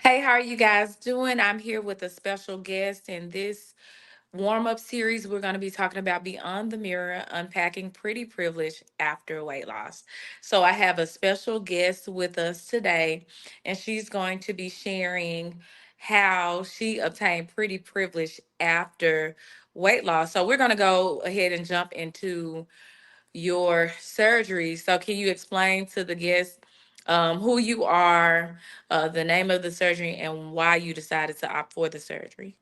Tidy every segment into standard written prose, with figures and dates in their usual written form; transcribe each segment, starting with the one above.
Hey, how are you guys doing? I'm here with a special guest in this warm up series. We're going to be talking about Beyond the Mirror, unpacking pretty privilege after weight loss. So, I have a special guest with us today, and she's going to be sharing how she obtained pretty privilege after weight loss. So, we're going to go ahead and jump into your surgery. So, can you explain to the guests who you are, the name of the surgery, and why you decided to opt for the surgery?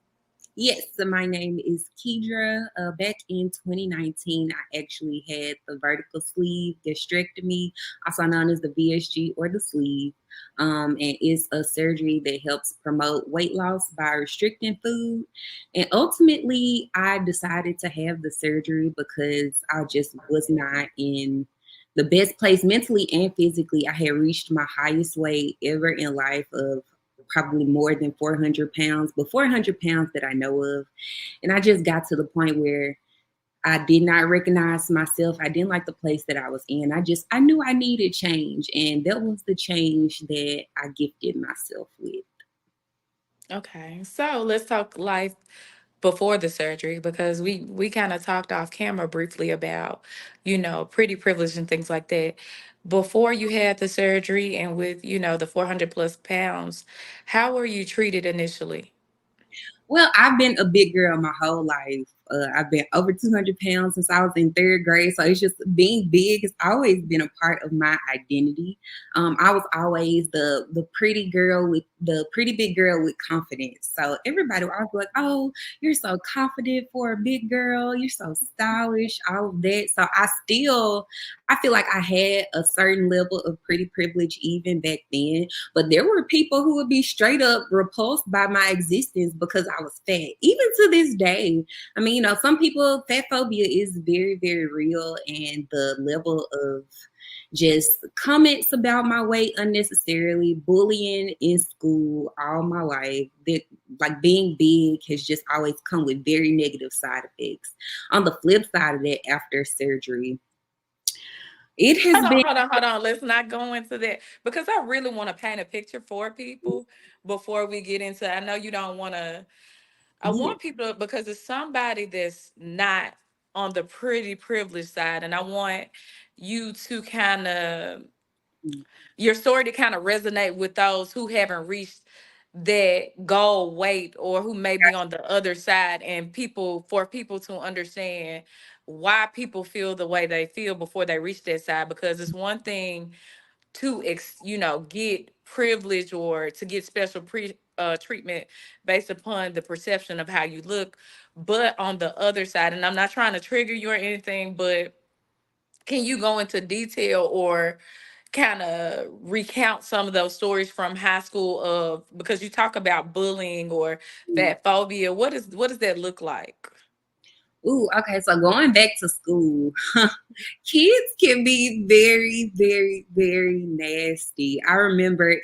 Yes, so my name is Kedra. Back in 2019, I actually had the vertical sleeve gastrectomy, also known as the VSG or the sleeve. And it's a surgery that helps promote weight loss by restricting food. And ultimately, I decided to have the surgery because I just was not in the best place mentally and physically. I had reached my highest weight ever in life of probably more than 400 pounds, but 400 pounds that I know of. And I just got to the point where I did not recognize myself. I didn't like the place that I was in. I knew I needed change. And that was the change that I gifted myself with. Okay, so let's talk life before the surgery because we kind of talked off camera briefly about, pretty privilege and things like that. Before you had the surgery and with, the 400 plus pounds, how were you treated initially? Well, I've been a big girl my whole life. I've been over 200 pounds since I was in third grade. So it's just being big has always been a part of my identity. I was always the pretty girl with the pretty big girl with confidence. So everybody would always be like, "Oh, you're so confident for a big girl. You're so stylish." All of that. So I feel like I had a certain level of pretty privilege even back then. But there were people who would be straight up repulsed by my existence because I was fat. Even to this day, I mean, some people, fat phobia is very, very real, and the level of just comments about my weight unnecessarily, bullying in school all my life, that like being big has just always come with very negative side effects. On the flip side of that, after surgery, it has Hold on, been. hold on, hold on. Let's not go into that because I really want to paint a picture for people before we get into. I know you don't want to. I Yeah. want people because it's somebody that's not on the pretty privileged side, and I want you to kind of your story to kind of resonate with those who haven't reached that goal weight or who may be on the other side, and people to understand why people feel the way they feel before they reach that side, because it's one thing to get privilege or to get special treatment based upon the perception of how you look, but on the other side, and I'm not trying to trigger you or anything, but can you go into detail or kind of recount some of those stories from high school, of because you talk about bullying or fat phobia? What does that look like? Ooh, okay. So going back to school, kids can be very, very, very nasty. I remember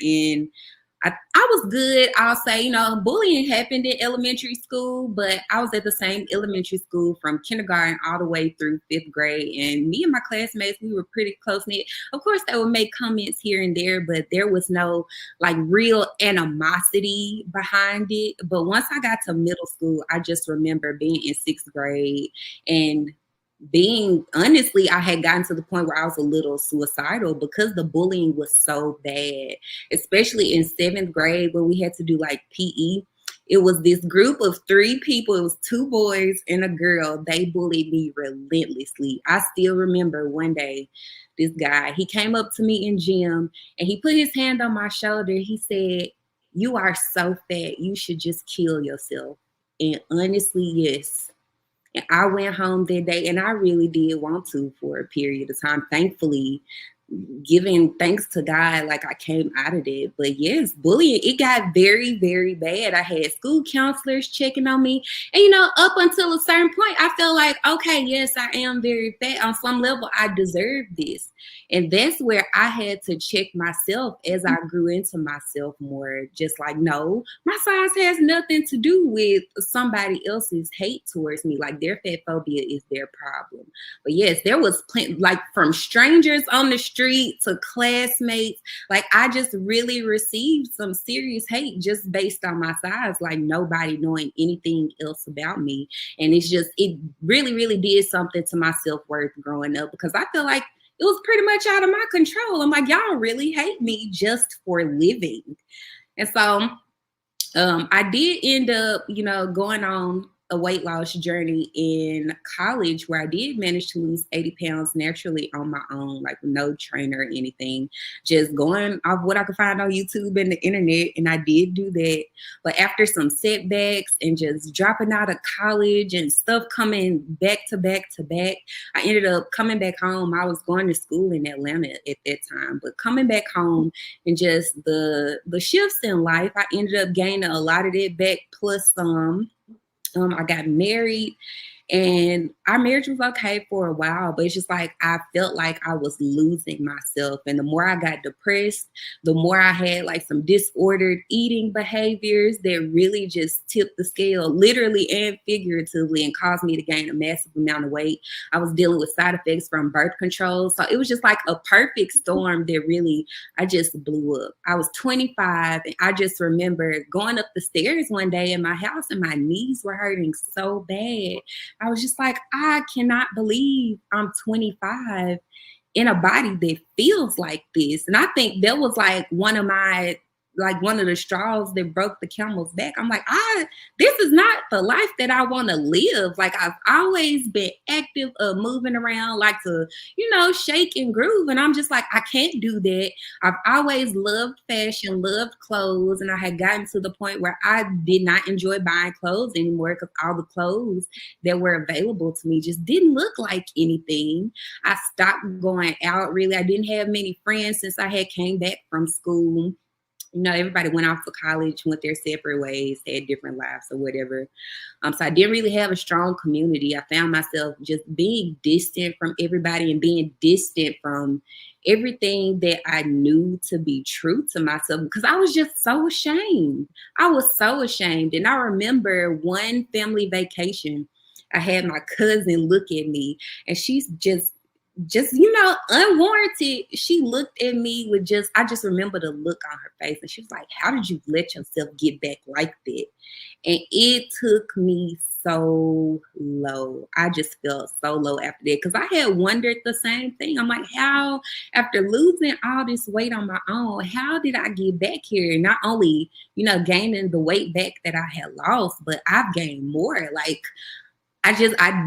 I was good. I'll say, bullying happened in elementary school, but I was at the same elementary school from kindergarten all the way through fifth grade. And me and my classmates, we were pretty close knit. Of course, they would make comments here and there, but there was no like real animosity behind it. But once I got to middle school, I just remember being in sixth grade and being honestly, I had gotten to the point where I was a little suicidal because the bullying was so bad, especially in seventh grade when we had to do like PE. It was this group of three people. It was two boys and a girl. They bullied me relentlessly. I still remember one day, this guy, he came up to me in gym and he put his hand on my shoulder. He said, "You are so fat. You should just kill yourself." And honestly, yes, and I went home that day and I really did want to for a period of time. Thankfully, giving thanks to God, like I came out of it. But yes, bullying, it got very, very bad. I had school counselors checking on me. And up until a certain point, I felt like, okay, yes, I am very fat. On some level, I deserve this. And that's where I had to check myself as I grew into myself more. Just like, no, my size has nothing to do with somebody else's hate towards me. Like their fat phobia is their problem. But yes, there was plenty, like from strangers on the street street to classmates. Like, I just really received some serious hate just based on my size, like nobody knowing anything else about me. And it really, really did something to my self-worth growing up, because I feel like it was pretty much out of my control. I'm like, y'all really hate me just for living. And so I did end up, going on a weight loss journey in college, where I did manage to lose 80 pounds naturally on my own, like with no trainer or anything, just going off what I could find on YouTube and the internet. And I did do that. But after some setbacks and just dropping out of college and stuff coming back to back to back, I ended up coming back home. I was going to school in Atlanta at that time, but coming back home and just the shifts in life, I ended up gaining a lot of that back plus some. I got married, and our marriage was okay for a while, but it's just like I felt like I was losing myself. And the more I got depressed, the more I had like some disordered eating behaviors that really just tipped the scale, literally and figuratively, and caused me to gain a massive amount of weight. I was dealing with side effects from birth control. So it was just like a perfect storm that really, I just blew up. I was 25, and I just remember going up the stairs one day in my house, and my knees were hurting so bad. I was just like, I cannot believe I'm 25 in a body that feels like this. And I think that was like one of the straws that broke the camel's back. I'm like, this is not the life that I want to live. Like, I've always been active, moving around, like to, shake and groove. And I'm just like, I can't do that. I've always loved fashion, loved clothes. And I had gotten to the point where I did not enjoy buying clothes anymore, because all the clothes that were available to me just didn't look like anything. I stopped going out, really. I didn't have many friends since I had came back from school. Everybody went off to college, went their separate ways, had different lives or whatever. So I didn't really have a strong community. I found myself just being distant from everybody and being distant from everything that I knew to be true to myself, because I was just so ashamed. I was so ashamed. And I remember one family vacation, I had my cousin look at me, and she's just unwarranted, she looked at me with I just remember the look on her face, and she was like, how did you let yourself get back like that? And it took me so low. I just felt so low after that, because I had wondered the same thing. I'm like, how, after losing all this weight on my own, how did I get back here? Not only, gaining the weight back that I had lost, but I've gained more. Like, I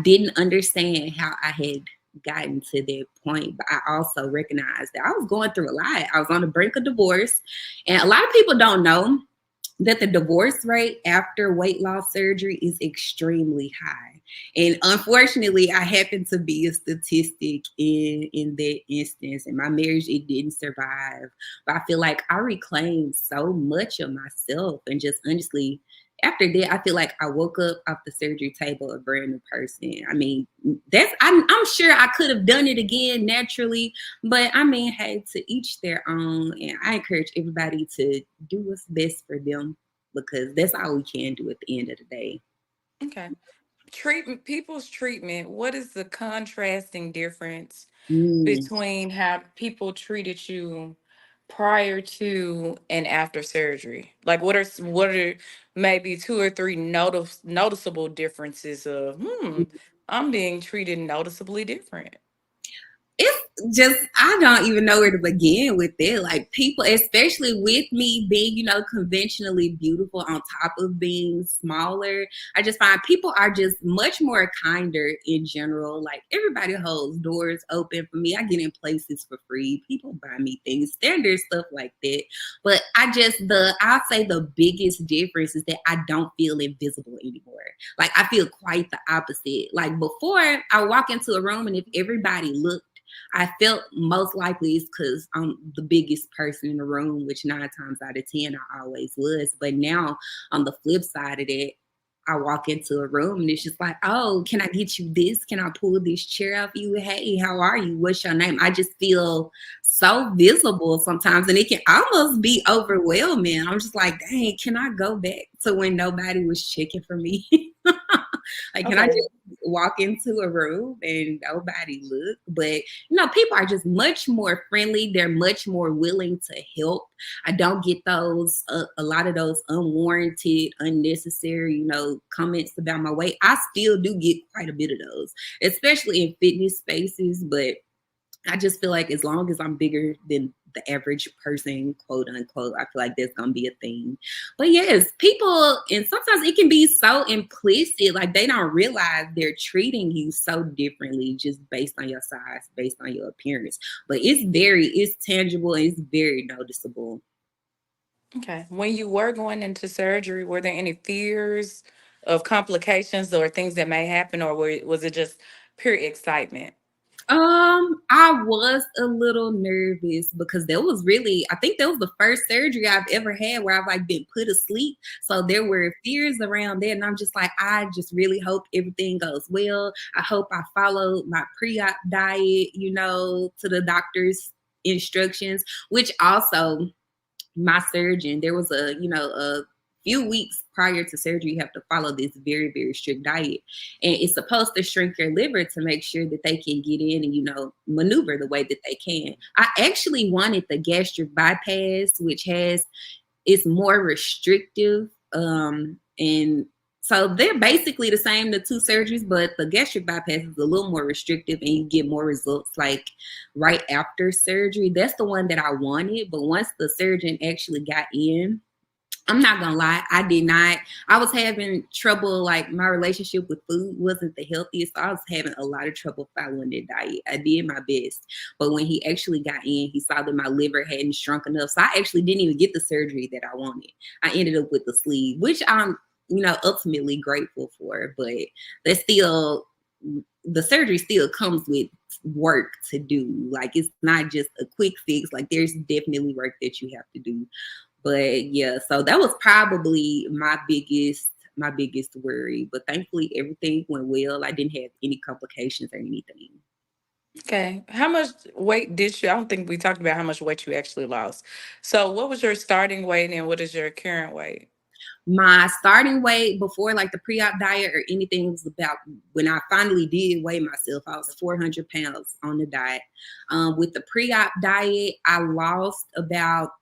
didn't understand how I had gotten to that point. But I also recognized that I was going through a lot. I was on the brink of divorce. And a lot of people don't know that the divorce rate after weight loss surgery is extremely high. And unfortunately, I happen to be a statistic in that instance. In my marriage, it didn't survive. But I feel like I reclaimed so much of myself, and just honestly, after that, I feel like I woke up off the surgery table a brand new person. I mean, I'm sure I could have done it again naturally, but I mean, hey, to each their own. And I encourage everybody to do what's best for them, because that's all we can do at the end of the day. Okay. People's treatment. What is the contrasting difference Mm. between how people treated you prior to and after surgery? Like, what are maybe two or three noticeable differences of I'm being treated noticeably different. It's just, I don't even know where to begin with it. Like, people, especially with me being, conventionally beautiful on top of being smaller, I just find people are just much more kinder in general. Like, everybody holds doors open for me. I get in places for free. People buy me things, standard stuff like that. But I'll say the biggest difference is that I don't feel invisible anymore. Like, I feel quite the opposite. Like, before, I walk into a room, and if everybody looked, I felt most likely it's because I'm the biggest person in the room, which 9 times out of 10 I always was. But now, on the flip side of that, I walk into a room, and it's just like, oh, can I get you this? Can I pull this chair off you? Hey, how are you? What's your name? I just feel so visible sometimes, and it can almost be overwhelming. I'm just like, dang, can I go back to when nobody was checking for me? Like, can I Okay. just walk into a room and nobody look? But people are just much more friendly. They're much more willing to help. I don't get those a lot of those unwarranted, unnecessary, comments about my weight. I still do get quite a bit of those, especially in fitness spaces. But I just feel like as long as I'm bigger than the average person, quote unquote, I feel like that's gonna be a thing. But yes, people, and sometimes it can be so implicit, like they don't realize they're treating you so differently just based on your size, based on your appearance. But it's tangible and it's very noticeable. Okay. When you were going into surgery, were there any fears of complications or things that may happen, or was it just pure excitement? I was a little nervous because I think that was the first surgery I've ever had where I've like been put asleep. So there were fears around that. And I'm just like, I just really hope everything goes well. I hope I follow my pre-op diet, to the doctor's instructions, which also my surgeon, there was a few weeks prior to surgery, you have to follow this very, very strict diet. And it's supposed to shrink your liver to make sure that they can get in and, maneuver the way that they can. I actually wanted the gastric bypass, which it's more restrictive. And so they're basically the same, the two surgeries, but the gastric bypass is a little more restrictive and you get more results like right after surgery. That's the one that I wanted. But once the surgeon actually got in, I'm not gonna lie, I did not. I was having trouble, like my relationship with food wasn't the healthiest. So I was having a lot of trouble following that diet. I did my best. But when he actually got in, he saw that my liver hadn't shrunk enough. So I actually didn't even get the surgery that I wanted. I ended up with the sleeve, which I'm, ultimately grateful for. But that's still the surgery still comes with work to do. Like it's not just a quick fix. Like there's definitely work that you have to do. But yeah, so that was probably my biggest worry. But thankfully everything went well. I didn't have any complications or anything. Okay. How much weight did you? I don't think we talked about how much weight you actually lost. So, what was your starting weight and what is your current weight? My starting weight before like the pre-op diet or anything was about, when I finally did weigh myself, I was 400 pounds on the diet. With the pre-op diet, I lost about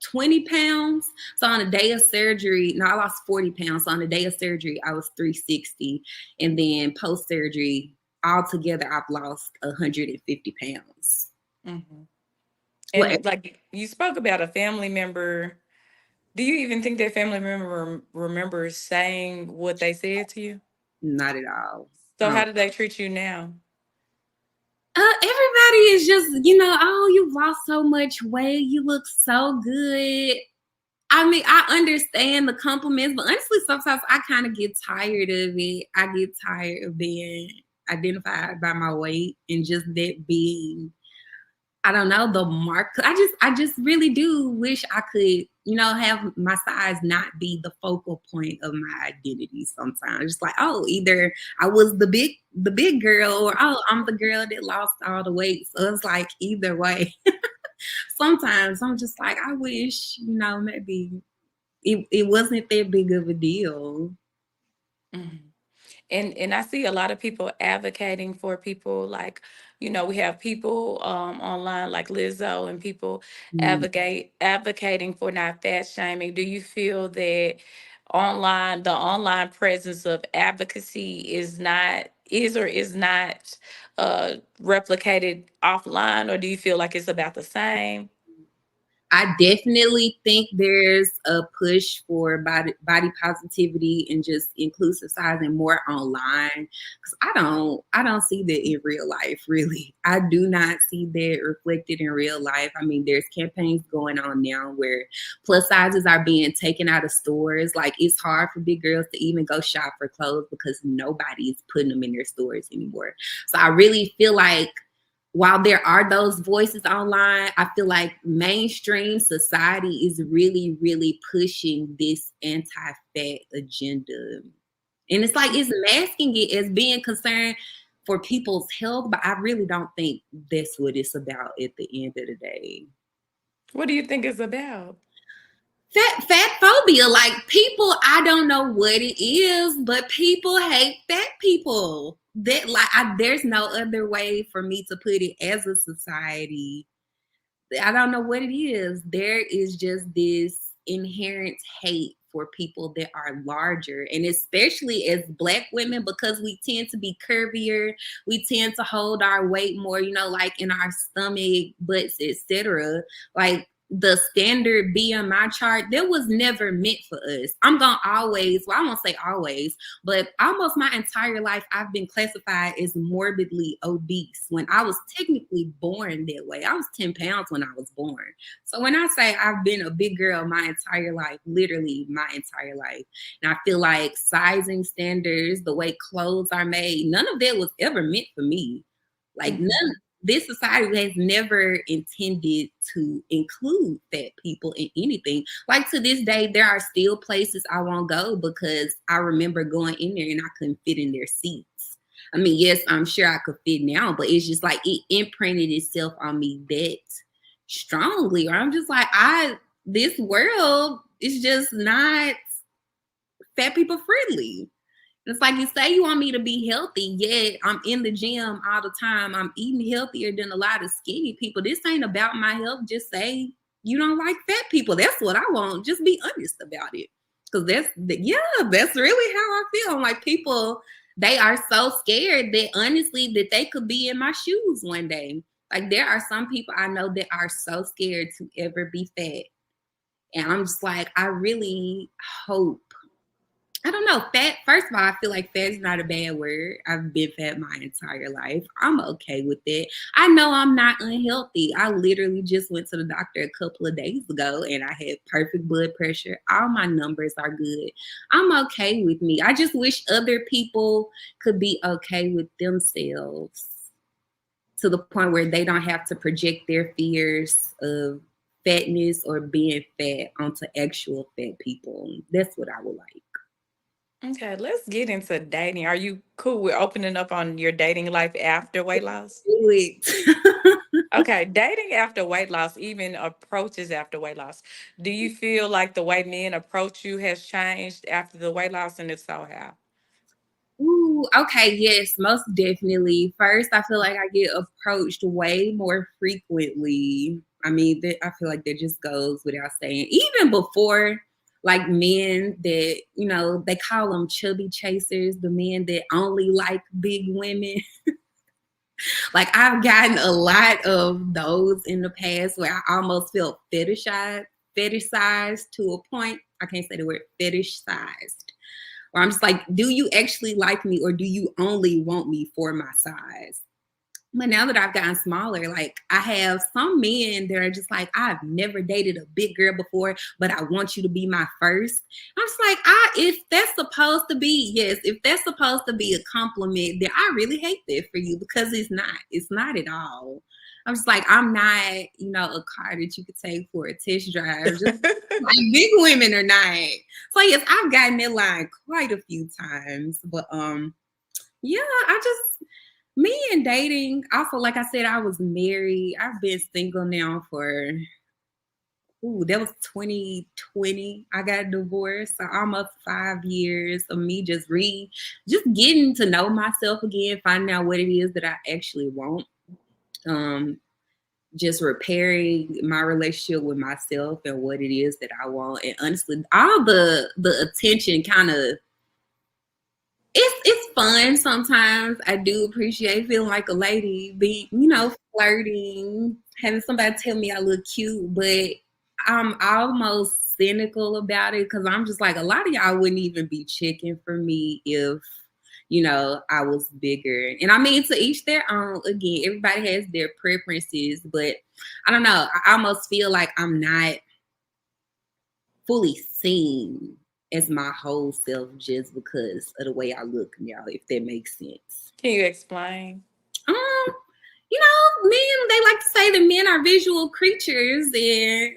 20 pounds. So on the day of surgery, no, I lost 40 pounds. So on the day of surgery, I was 360. And then post surgery, altogether, I've lost 150 pounds. Hmm. Well, And like you spoke about a family member, do you even think that family member remembers saying what they said to you? not at all. So, how do they treat you now? Everybody is just, oh, you lost so much weight. You look so good. I mean, I understand the compliments, but honestly, sometimes I kind of get tired of it. I get tired of being identified by my weight and just that being, I don't know, the mark. I just really do wish I could, have my size not be the focal point of my identity sometimes. Just like, oh, either I was the big girl, or oh, I'm the girl that lost all the weight. So it's like either way. Sometimes I'm just like, I wish, maybe it wasn't that big of a deal. Mhm. And I see a lot of people advocating for people like, we have people online like Lizzo and people Mm. advocating for not fat shaming. Do you feel that the online presence of advocacy is or is not replicated offline, or do you feel like it's about the same? I definitely think there's a push for body positivity and just inclusive sizing more online, because I don't see that in real life, really. I do not see that reflected in real life. I mean, there's campaigns going on now where plus sizes are being taken out of stores. Like it's hard for big girls to even go shop for clothes because nobody's putting them in their stores anymore. So I really feel like while there are those voices online, I feel like mainstream society is really, really pushing this anti-fat agenda. And it's like it's masking it as being concerned for people's health, but I really don't think that's what it's about at the end of the day. What do you think it's about? Fat phobia. phobia. Like people, I don't know what it is, but people hate fat people. That like there's no other way for me to put it as a society. I don't know what it is. There is just this inherent hate for people that are larger, and especially as Black women, because we tend to be curvier, we tend to hold our weight more, you know, like in our stomach, butts, etc. Like the standard BMI chart, that was never meant for us. I'm gonna always, well, I won't say always, but almost my entire life, I've been classified as morbidly obese when I was technically born that way. I was 10 pounds when I was born. So when I say I've been a big girl my entire life, literally my entire life, and I feel like sizing standards, the way clothes are made, none of that was ever meant for me. Like none, this society has never intended to include fat people in anything. Like to this day, there are still places I won't go because I remember going in there and I couldn't fit in their seats. I mean, yes, I'm sure I could fit now, but it's just like it imprinted itself on me that strongly. Or I'm just like, this world is just not fat people friendly. It's like you say you want me to be healthy, yet I'm in the gym all the time. I'm eating healthier than a lot of skinny people. This ain't about my health. Just say you don't like fat people. That's what I want. Just be honest about it. Because that's really how I feel. I'm like people, they are so scared that honestly that they could be in my shoes one day. Like there are some people I know that are so scared to ever be fat. And I'm just like, I really hope, I don't know. Fat, first of all, I feel like fat is not a bad word. I've been fat my entire life. I'm okay with it. I know I'm not unhealthy. I literally just went to the doctor a couple of days ago and I had perfect blood pressure. All my numbers are good. I'm okay with me. I just wish other people could be okay with themselves to the point where they don't have to project their fears of fatness or being fat onto actual fat people. That's what I would like. Okay, let's get into dating. Are you cool with opening up on your dating life after weight loss? Do it. Okay, dating after weight loss, even approaches after weight loss. Do you feel like the way men approach you has changed after the weight loss, and if so, how? Ooh, okay, yes, most definitely. First, I feel like I get approached way more frequently. I mean, I feel like that just goes without saying. Even before, like men that, you know, they call them chubby chasers, the men that only like big women. Like I've gotten a lot of those in the past where I almost felt fetishized to a point. I can't say the word fetishized. Where I'm just like, do you actually like me or do you only want me for my size? But now that I've gotten smaller, like I have some men that are just like, I've never dated a big girl before, but I want you to be my first. I'm just like, if that's supposed to be, yes, if that's supposed to be a compliment, then I really hate that for you because it's not. It's not at all. I'm just like, I'm not, you know, a car that you could take for a test drive. Just like big women are not. So yes, I've gotten that line quite a few times. But yeah, I just me and dating, also, like I said, I was married. I've been single now for, that was 2020. I got divorced. So almost 5 years of me just getting to know myself again, finding out what it is that I actually want. Um, just repairing my relationship with myself and what it is that I want. And honestly, all the attention kind of, it's fun sometimes. I do appreciate feeling like a lady, be flirting, having somebody tell me I look cute, but I'm almost cynical about it because I'm just like a lot of y'all wouldn't even be checking for me if I was bigger. And I mean, to each their own. Again, everybody has their preferences, but I don't know. I almost feel like I'm not fully seen as my whole self just because of the way I look now, if that makes sense. Can you explain? Um, men, they like to say that men are visual creatures, and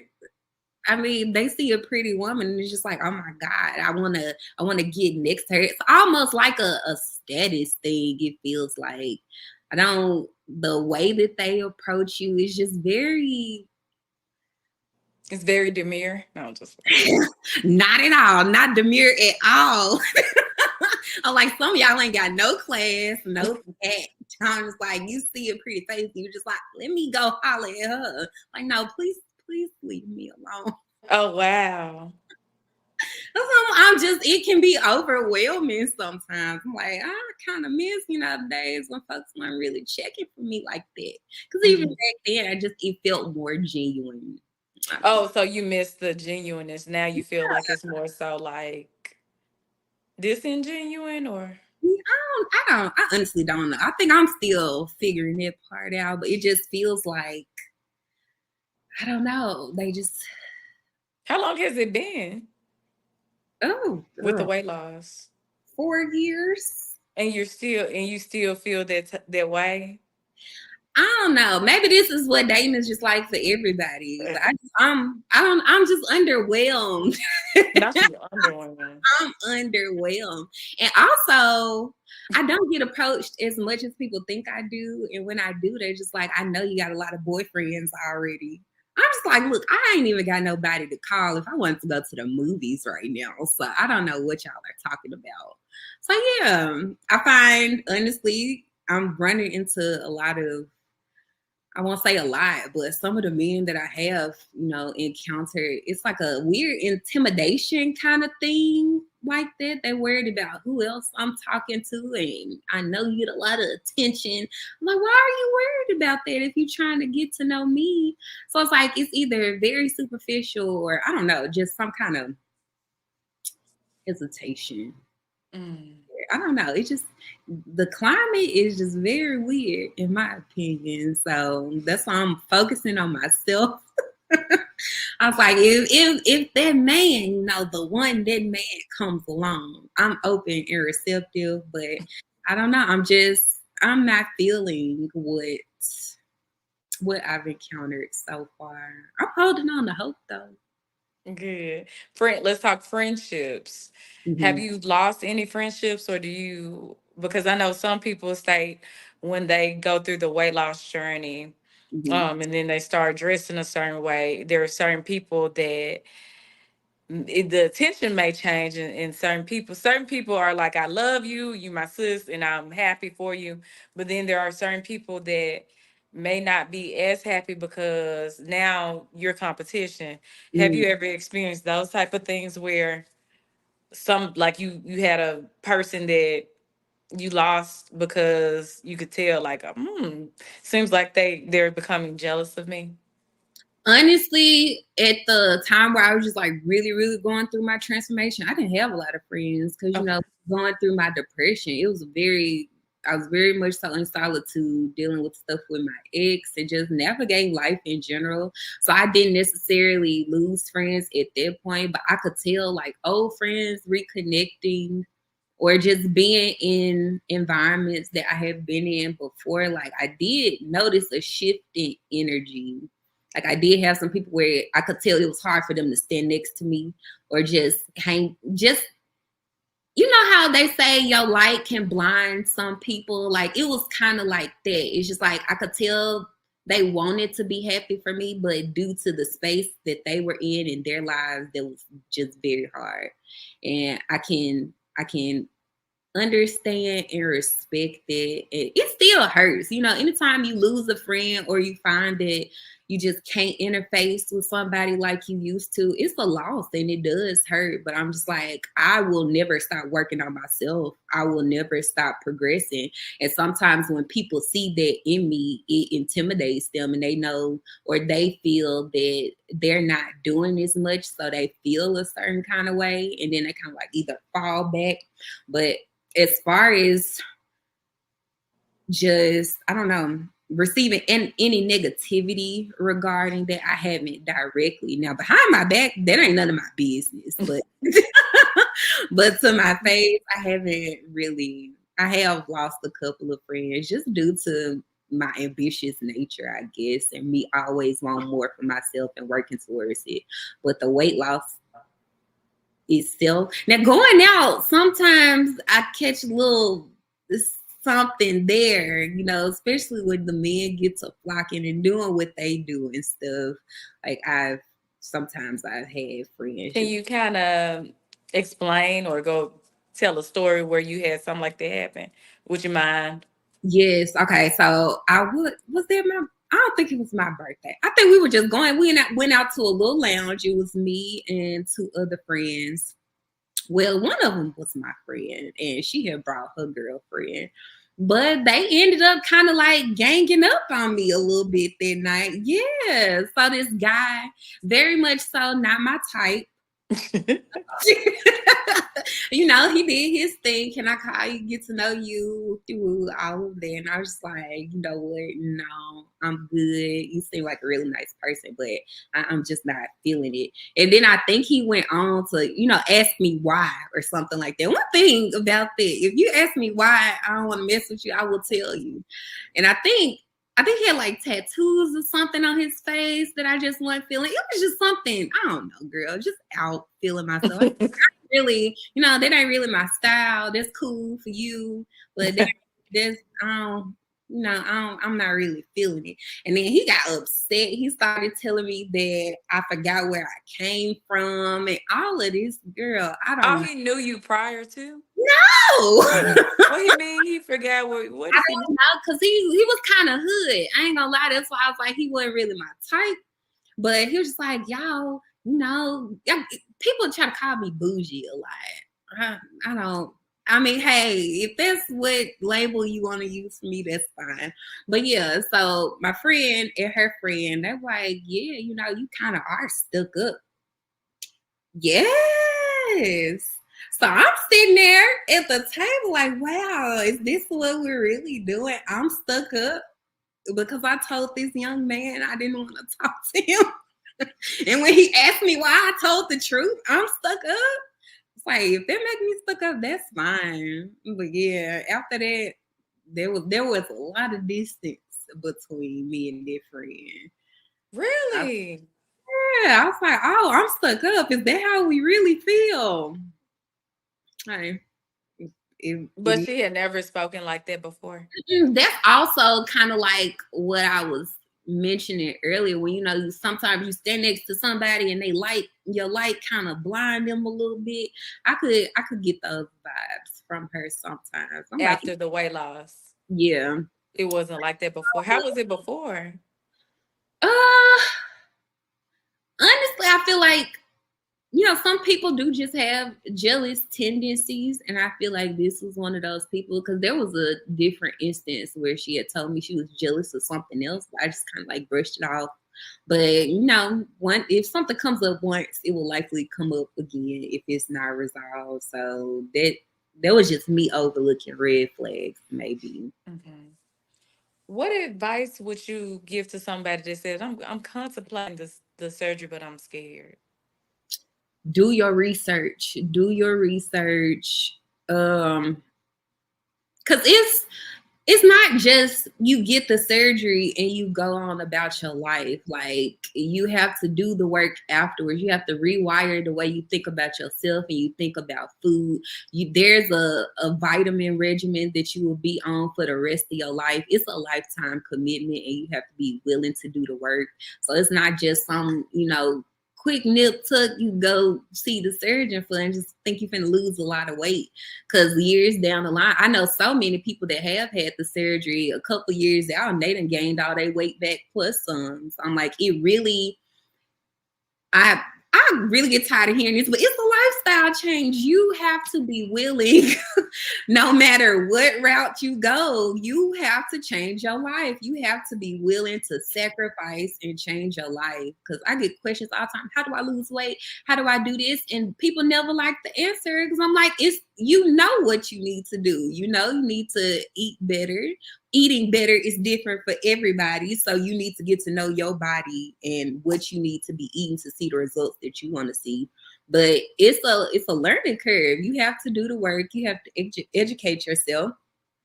I mean, they see a pretty woman and it's just like, oh my God, I wanna get next to her. It's almost like a status thing, it feels like. The way that they approach you is just very, It's very demure. No, I'm just Not at all. Not demure at all. I'm like, some of y'all ain't got no class, no act. I'm just like, you see a pretty face, you just like, let me go holler at her. Like, no, please leave me alone. oh wow. I'm just, it can be overwhelming sometimes. I'm like, I kind of miss, the days when folks weren't really checking for me like that. Because even Mhm. back then, it felt more genuine. I don't know. Oh, so you missed the genuineness. Now you feel like it's more so like disingenuine or I honestly don't know. I think I'm still figuring that part out, but it just feels like, I don't know. They just, how long has it been oh, with the girl, weight loss? 4 years. And you still feel that way? I don't know. Maybe this is what dating is just like for everybody. Uh, But I'm just underwhelmed. Not you underwear. I'm underwhelmed. And also, I don't get approached as much as people think I do. And when I do, they're just like, I know you got a lot of boyfriends already. I'm just like, look, I ain't even got nobody to call if I want to go to the movies right now. So I don't know what y'all are talking about. So yeah, I find honestly, I'm running into a lot of, I won't say a lot, but some of the men that I have, encountered, it's like a weird intimidation kind of thing like that. They're worried about who else I'm talking to, and I know you get a lot of attention. I'm like, why are you worried about that if you're trying to get to know me? So it's like it's either very superficial or I don't know, just some kind of hesitation. Mm. I don't know. It's just the climate is just very weird in my opinion. So that's why I'm focusing on myself. I was like, if that man, that man comes along, I'm open and receptive, but I don't know. I'm not feeling what I've encountered so far. I'm holding on to hope though. Good. Let's talk friendships. Have Mm-hmm, you lost any friendships or because I know some people say when they go through the weight loss journey, mm-hmm, and then they start dressing a certain way, there are certain people that the attention may change in certain people are like, I love you, you my sis, and I'm happy for you. But then there are certain people that may not be as happy because now you're competition. Have mm-hmm. you ever experienced those type of things where some like you had a person that you lost because you could tell like seems like they're becoming jealous of me? Honestly, at the time where I was just like really, really going through my transformation, I didn't have a lot of friends because, Okay. going through my depression, I was very much so in solitude, dealing with stuff with my ex and just navigating life in general. So I didn't necessarily lose friends at that point, but I could tell like old friends reconnecting or just being in environments that I have been in before, like I did notice a shift in energy. Like I did have some people where I could tell it was hard for them to stand next to me or just hang, just how they say your light can blind some people? Like it was kind of like that. It's just like I could tell they wanted to be happy for me, but due to the space that they were in their lives, that was just very hard. And I can understand and respect it. It still hurts. Anytime you lose a friend or you find that you just can't interface with somebody like you used to, it's a loss and it does hurt. But I'm just like, I will never stop working on myself. I will never stop progressing. And sometimes when people see that in me, it intimidates them and they know or they feel that they're not doing as much. So they feel a certain kind of way. And then they kind of like either fall back. But as far as just, I don't know, receiving any negativity regarding that, I haven't directly. Now, behind my back, that ain't none of my business. But but to my face, I have lost a couple of friends just due to my ambitious nature, I guess, and me always want more for myself and working towards it. But the weight loss itself. Now going out, sometimes I catch a little something there, especially when the men get to flocking and doing what they do and stuff. Like I've sometimes I've had friends Can just. you kind of explain or go tell a story where you had something like that happen? Would you mind? Yes. Okay. So I would. Was that my? I don't think it was my birthday. I think we were just going. Went out to a little lounge. It was me and two other friends. Well, one of them was my friend, and she had brought her girlfriend. But they ended up kind of like ganging up on me a little bit that night. Yeah. So this guy, very much so, not my type. He did his thing. Can I call you? Get to know you through all of that. And I was just like, you know what? No, I'm good. You seem like a really nice person, but I'm just not feeling it. And then I think he went on to, ask me why or something like that. One thing about that, if you ask me why I don't want to mess with you, I will tell you. And I think he had like tattoos or something on his face that I just wasn't feeling. It was just something, I don't know, girl, just out feeling myself. Really, that ain't really my style. That's cool for you, but that's I don't, I'm not really feeling it. And then he got upset. He started telling me that I forgot where I came from and all of this. Girl, I Oh, don't know. he knew you prior to? I What he mean? He forgot what is he? don't know, because he was kind of hood. I ain't gonna lie. That's why I was like, he wasn't really my type. But he was just like, y'all, people try to call me bougie a lot. I don't. I mean, hey, if that's what label you want to use for me, that's fine. But yeah, so my friend and her friend, they're like, yeah, you kind of are stuck up. Yes. So I'm sitting there at the table like, wow, is this what we're really doing? I'm stuck up because I told this young man I didn't want to talk to him. And when he asked me why I told the truth, I'm stuck up. It's like, if that make me stuck up, that's fine. But yeah, after that, there was a lot of distance between me and that friend. I, Really? yeah, I was like, oh, I'm stuck up. Is that how we really feel? Hey, But she had never spoken like that before. that's also kind of like what I was mentioning earlier when sometimes you stand next to somebody and they light your light kind of blind them a little bit. I could get those vibes from her sometimes. I'm like, After the weight loss. yeah. It wasn't like that before. How was it before? Uh Honestly, I feel like some people do just have jealous tendencies, and I feel like this was one of those people because there was a different instance where she had told me she was jealous of something else, but I just kind of like brushed it off. But if something comes up once, it will likely come up again if it's not resolved. So that was just me overlooking red flags, maybe. Okay. What advice would you give to somebody that says, I'm contemplating the surgery, but I'm scared? Do your research. Do your research. Because it's not just you get the surgery and you go on about your life. Like, you have to do the work afterwards. You have to rewire the way you think about yourself and you think about food. There's a vitamin regimen that you will be on for the rest of your life. It's a lifetime commitment and you have to be willing to do the work. So it's not just some, quick nip tuck you go see the surgeon for and just think you're going to lose a lot of weight. Because years down the line, I know so many people that have had the surgery a couple years out and they done gained all their weight back plus some. So I'm like, it really, I I really get tired of hearing this, but it's a lifestyle change. You have to be willing, no matter what route you go, you have to change your life. You have to be willing to sacrifice and change your life. Because I get questions all the time. How do I lose weight? How do I do this? And people never like the answer because I'm like, you know what you need to do. You need to eat better. Eating better is different for everybody. So you need to get to know your body and what you need to be eating to see the results that you want to see. But it's a learning curve. You have to do the work. You have to educate yourself.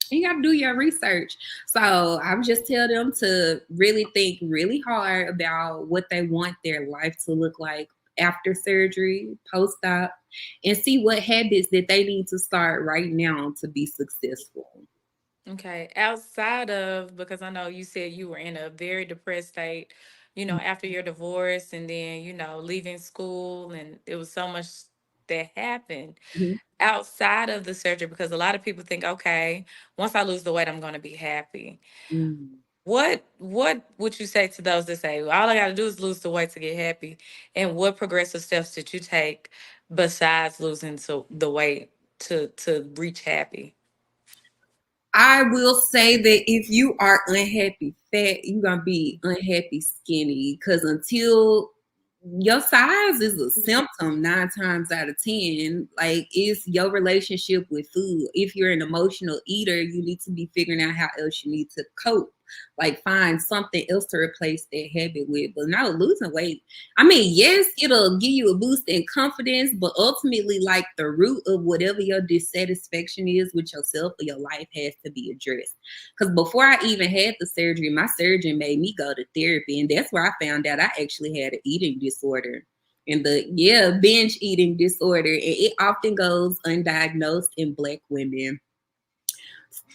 You have to do your research. So I would just tell them to really think really hard about what they want their life to look like after surgery, post-op, and see what habits that they need to start right now to be successful. Okay. Outside of, because I know you said you were in a very depressed state, after your divorce and then, leaving school, and it was so much that happened Mhm. outside of the surgery, because a lot of people think, okay, once I lose the weight, I'm going to be happy. Mm. What would you say to those that say, well, all I got to do is lose the weight to get happy? And what progressive steps did you take besides losing the weight to reach happy? I will say that if you are unhappy fat, you're gonna be unhappy skinny. Because until your size is a symptom 9 times out of 10, like it's your relationship with food. If you're an emotional eater, you need to be figuring out how else you need to cope. Like find something else to replace that habit with. But no, losing weight, I mean, yes, it'll give you a boost in confidence, but ultimately, like the root of whatever your dissatisfaction is with yourself or your life has to be addressed. Because before I even had the surgery, my surgeon made me go to therapy, and that's where I found out I actually had an eating disorder. And binge eating disorder. And it often goes undiagnosed in Black women.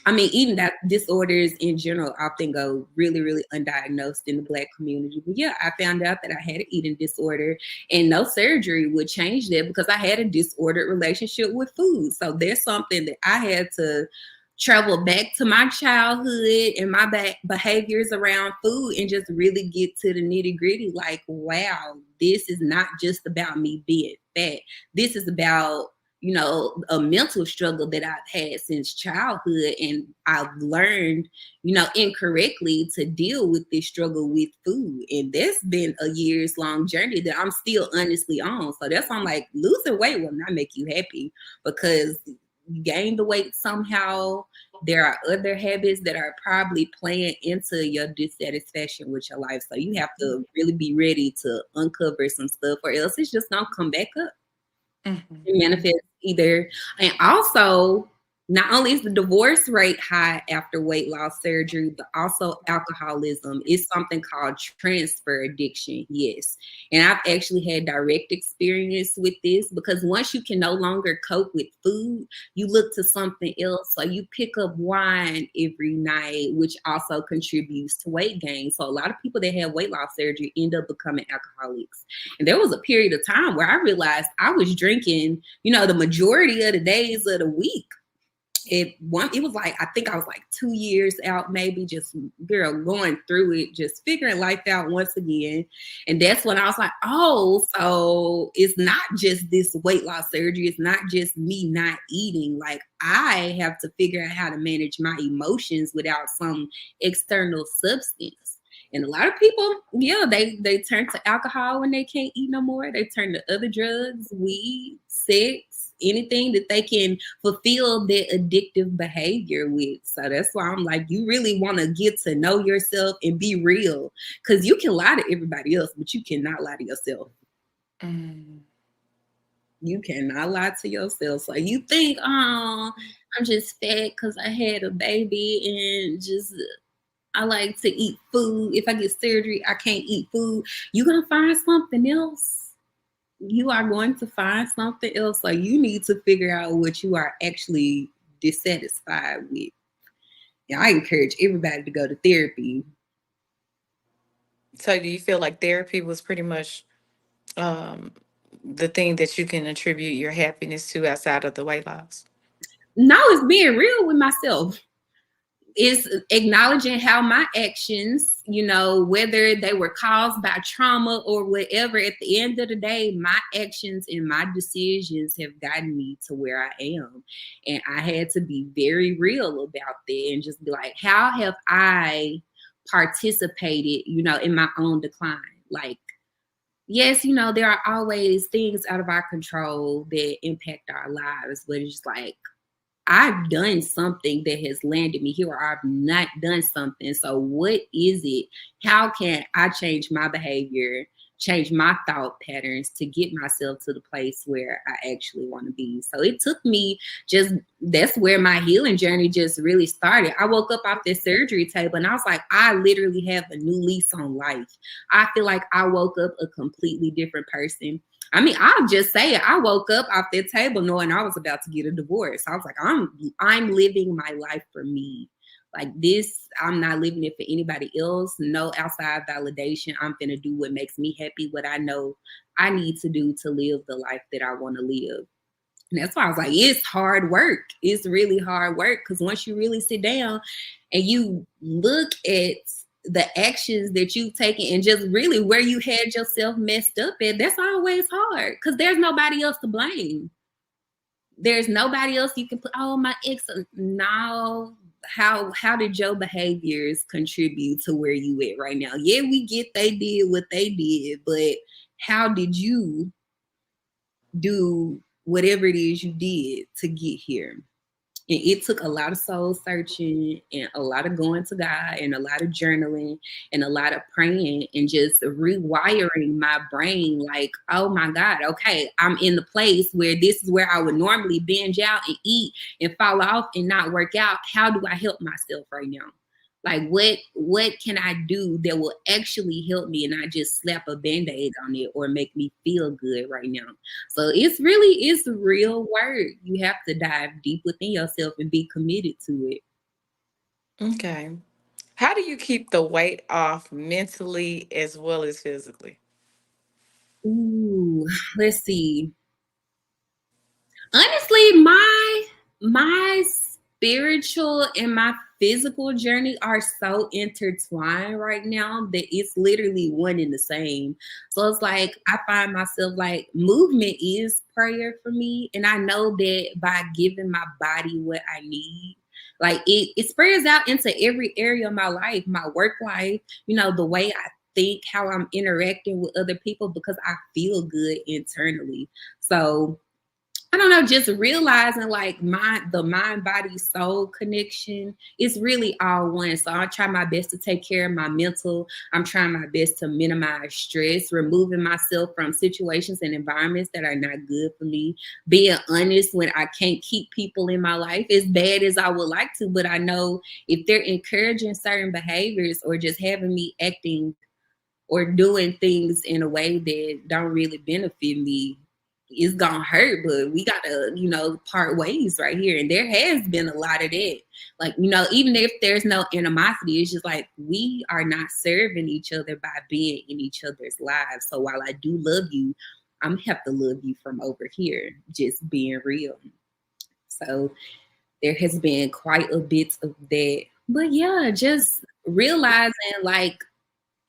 I mean, eating that disorders in general often go really, really undiagnosed in the Black community. But yeah, I found out that I had an eating disorder, and no surgery would change that because I had a disordered relationship with food. So there's something that I had to travel back to my childhood and my behaviors around food and just really get to the nitty gritty. Like, wow, this is not just about me being fat. This is about a mental struggle that I've had since childhood. And I've learned, incorrectly to deal with this struggle with food. And that's been a years long journey that I'm still honestly on. So that's why I'm like, losing weight will not make you happy because you gain the weight somehow. There are other habits that are probably playing into your dissatisfaction with your life. So you have to really be ready to uncover some stuff, or else it's just gonna come back up. Mhm. It manifests either, and also not only is the divorce rate high after weight loss surgery, but also alcoholism is something called transfer addiction. Yes. And I've actually had direct experience with this because once you can no longer cope with food, you look to something else. So you pick up wine every night, which also contributes to weight gain. So a lot of people that have weight loss surgery end up becoming alcoholics. And there was a period of time where I realized I was drinking, the majority of the days of the week. It was like, I think I was like 2 years out, maybe, just girl going through it, just figuring life out once again. And that's when I was like, oh, so it's not just this weight loss surgery, it's not just me not eating. Like, I have to figure out how to manage my emotions without some external substance. And a lot of people, yeah, they turn to alcohol when they can't eat no more. They turn to other drugs, weed, sex, anything that they can fulfill their addictive behavior with. So that's why I'm like, you really want to get to know yourself and be real, because you can lie to everybody else, but you cannot lie to yourself. Mm. You cannot lie to yourself. So you think, oh, I'm just fat because I had a baby and just I like to eat food. If I get surgery, I can't eat food. You're going to find something else. You are going to find something else. So you need to figure out what you are actually dissatisfied with. Yeah, I encourage everybody to go to therapy. So do you feel like therapy was pretty much um, the thing that you can attribute your happiness to outside of the weight loss? No, it's being real with myself. Is acknowledging how my actions, whether they were caused by trauma or whatever, at the end of the day, my actions and my decisions have gotten me to where I am. And I had to be very real about that and just be like, how have I participated, in my own decline? Like, yes, there are always things out of our control that impact our lives, but it's just like, I've done something that has landed me here, or I've not done something. So what is it? How can I change my behavior, change my thought patterns to get myself to the place where I actually want to be? So it took me that's where my healing journey just really started. I woke up off this surgery table and I was like, I literally have a new lease on life. I feel like I woke up a completely different person. I mean, I'll just say it. I woke up off that table knowing I was about to get a divorce. I was like, I'm living my life for me. Like this, I'm not living it for anybody else. No outside validation. I'm gonna do what makes me happy, what I know I need to do to live the life that I want to live. And that's why I was like, it's hard work. It's really hard work because once you really sit down and you look at the actions that you've taken and just really where you had yourself messed up at, that's always hard because there's nobody else to blame. There's nobody else you can put, oh, my ex. No, how did your behaviors contribute to where you at right now? Yeah, we get they did what they did, but how did you do whatever it is you did to get here? And it took a lot of soul searching and a lot of going to God and a lot of journaling and a lot of praying and just rewiring my brain like, oh my God, okay, I'm in the place where this is where I would normally binge out and eat and fall off and not work out. How do I help myself right now? Like what can I do that will actually help me and not just slap a band-aid on it or make me feel good right now? So it's real work. You have to dive deep within yourself and be committed to it. Okay. How do you keep the weight off mentally as well as physically? Ooh, let's see. Honestly, my spiritual and my physical journey are so intertwined right now that it's literally one and the same. So it's like I find myself like movement is prayer for me. And I know that by giving my body what I need, like it spreads out into every area of my life, my work life, the way I think, how I'm interacting with other people because I feel good internally. So I don't know, just realizing like the mind body soul connection is really all one. So I try my best to take care of my mental. I'm trying my best to minimize stress, removing myself from situations and environments that are not good for me. Being honest when I can't keep people in my life as bad as I would like to, but I know if they're encouraging certain behaviors or just having me acting or doing things in a way that don't really benefit me, it's gonna hurt, but we gotta, part ways right here. And there has been a lot of that. Like, even if there's no animosity, it's just like we are not serving each other by being in each other's lives. So while I do love you, I'm gonna have to love you from over here, just being real. So there has been quite a bit of that. But yeah, just realizing like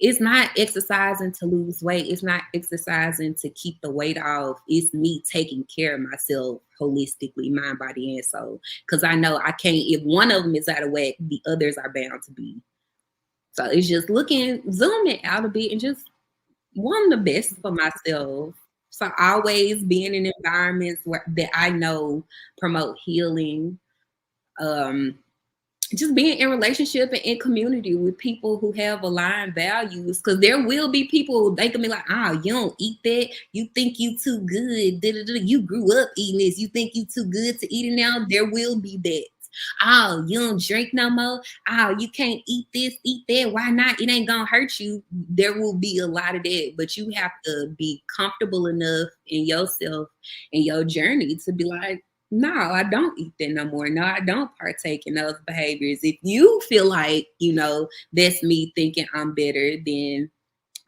it's not exercising to lose weight. It's not exercising to keep the weight off. It's me taking care of myself holistically, mind, body, and soul. Because I know I can't, if one of them is out of whack, the others are bound to be. So it's just zooming out a bit and just wanting the best for myself. So always being in environments that I know promote healing. Um, just being in relationship and in community with people who have aligned values, because there will be people they can be like, you don't eat that, you think you too good, you grew up eating this, you think you too good to eat it now. There will be that. Oh, you don't drink no more. Oh, you can't eat this, eat that. Why not? It ain't gonna hurt you. There will be a lot of that, but you have to be comfortable enough in yourself and your journey to be like, no, I don't eat that no more. No, I don't partake in those behaviors. If you feel like, that's me thinking I'm better, then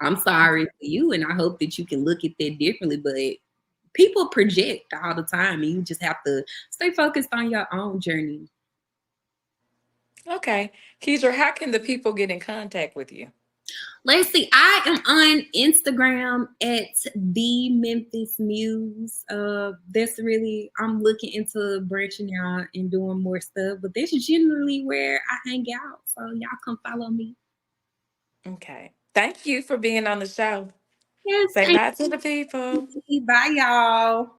I'm sorry for you. And I hope that you can look at that differently. But people project all the time, and you just have to stay focused on your own journey. Okay. Keisha, how can the people get in contact with you? Let's see. I am on Instagram at the Memphis Muse. That's really I'm looking into branching out and doing more stuff, but that's generally where I hang out. So y'all come follow me. Okay. Thank you for being on the show. Yes, Say thank bye to the people. you. Bye, y'all.